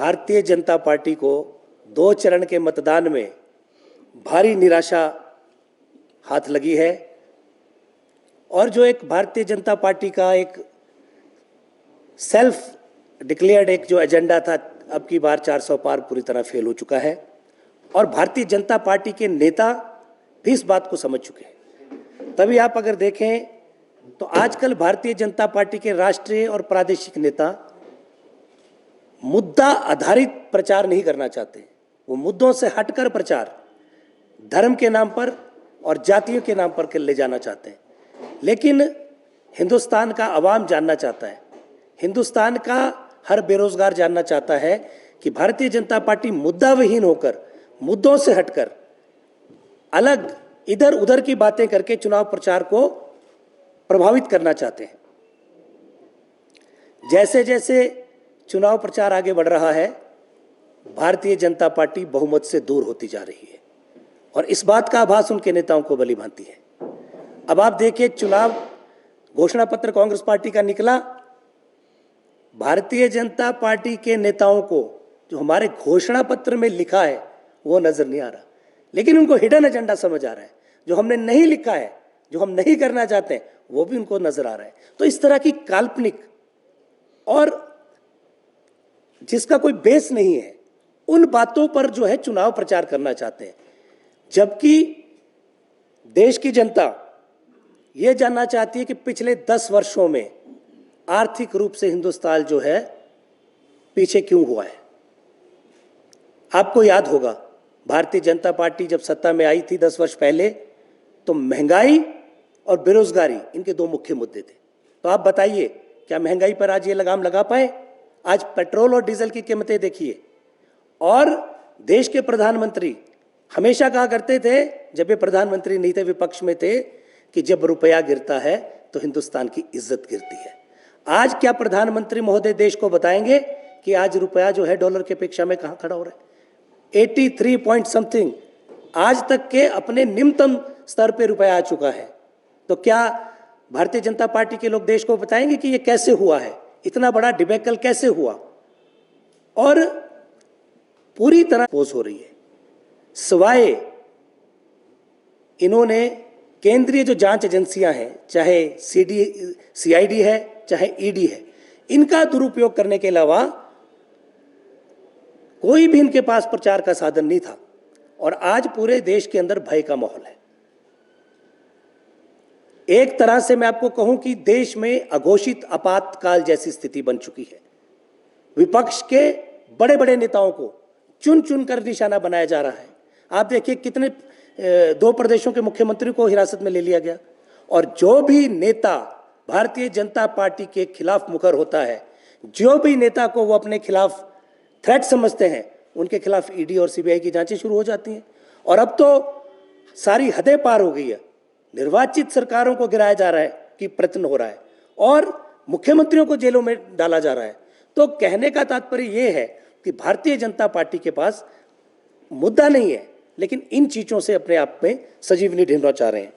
Bharatiya Janata party को 2 चरण के मतदान में भारी निराशा हाथ लगी है और जो एक भारतीय जनता पार्टी का एक सेल्फ डिक्लेयर्ड एक जो एजेंडा था, अब की बार 400 पार पूरी तरह फेल हो चुका है और भारतीय जनता पार्टी के नेता भी इस बात को समझ चुके हैं। तभी आप अगर देखें तो आजकल भारतीय जनता पार्टी के राष्ट्रीय और प्रादेशिक नेता मुद्दा आधारित प्रचार नहीं करना चाहते। वो मुद्दों से हटकर प्रचार धर्म के नाम पर और जातियों के नाम पर ले जाना चाहते हैं। लेकिन हिंदुस्तान का अवाम जानना चाहता है, हिंदुस्तान का हर बेरोजगार जानना चाहता है कि भारतीय जनता पार्टी मुद्दा विहीन होकर, मुद्दों से हटकर अलग इधर उधर की बातें करके चुनाव प्रचार को प्रभावित करना चाहते हैं। जैसे जैसे चुनाव प्रचार आगे बढ़ रहा है, भारतीय जनता पार्टी बहुमत से दूर होती जा रही है और इस बात का आभास उनके नेताओं को भली भांति है। अब आप देखिए, चुनाव घोषणा पत्र कांग्रेस पार्टी का निकला, भारतीय जनता पार्टी के नेताओं को जो हमारे घोषणा पत्र में लिखा है वो नजर नहीं आ रहा, लेकिन उनको हिडन एजेंडा समझ आ रहा है। जो हमने नहीं लिखा है, जो हम नहीं करना चाहते हैं, वो भी उनको नजर आ रहा है। तो इस तरह की काल्पनिक और जिसका कोई बेस नहीं है, उन बातों पर जो है चुनाव प्रचार करना चाहते हैं, जबकि देश की जनता यह जानना चाहती है कि पिछले 10 वर्षों में आर्थिक रूप से हिंदुस्तान जो है पीछे क्यों हुआ है। आपको याद होगा, भारतीय जनता पार्टी जब सत्ता में आई थी 10 वर्ष पहले, तो महंगाई और बेरोजगारी इनके 2 मुख्य मुद्दे थे। तो आप बताइए, क्या महंगाई पर आज ये लगाम लगा पाए? आज पेट्रोल और डीजल की कीमतें देखिए। और देश के प्रधानमंत्री हमेशा कहा करते थे, जब ये प्रधानमंत्री नहीं थे, विपक्ष में थे, कि जब रुपया गिरता है तो हिंदुस्तान की इज्जत गिरती है। आज क्या प्रधानमंत्री महोदय देश को बताएंगे कि आज रुपया जो है डॉलर की अपेक्षा में कहां खड़ा हो रहा है? 83 पॉइंट समथिंग आज तक के अपने निम्नतम स्तर पे रुपया आ चुका है। तो क्या भारतीय जनता पार्टी के लोग देश को बताएंगे कि ये कैसे हुआ है, इतना बड़ा डिबेकल कैसे हुआ? और पूरी तरह पोज हो रही है। सिवाय इन्होंने केंद्रीय जो जांच एजेंसियां हैं, चाहे सीआईडी है, चाहे ईडी है, इनका दुरुपयोग करने के अलावा कोई भी इनके पास प्रचार का साधन नहीं था। और आज पूरे देश के अंदर भय का माहौल है। एक तरह से मैं आपको कहूं कि देश में अघोषित आपातकाल जैसी स्थिति बन चुकी है। विपक्ष के बड़े बड़े नेताओं को चुन चुन कर निशाना बनाया जा रहा है। आप देखिए, कितने 2 प्रदेशों के मुख्यमंत्री को हिरासत में ले लिया गया। और जो भी नेता भारतीय जनता पार्टी के खिलाफ मुखर होता है, जो भी नेता को वो अपने खिलाफ थ्रेट समझते हैं, उनके खिलाफ ईडी और सीबीआई की जांचें शुरू हो जाती हैं। और अब तो सारी हदें पार हो गई है। निर्वाचित सरकारों को गिराया जा रहा है कि प्रयत्न हो रहा है और मुख्यमंत्रियों को जेलों में डाला जा रहा है। तो कहने का तात्पर्य यह है कि भारतीय जनता पार्टी के पास मुद्दा नहीं है, लेकिन इन चीजों से अपने आप में सजीवनी ढूंढना चाह रहे हैं।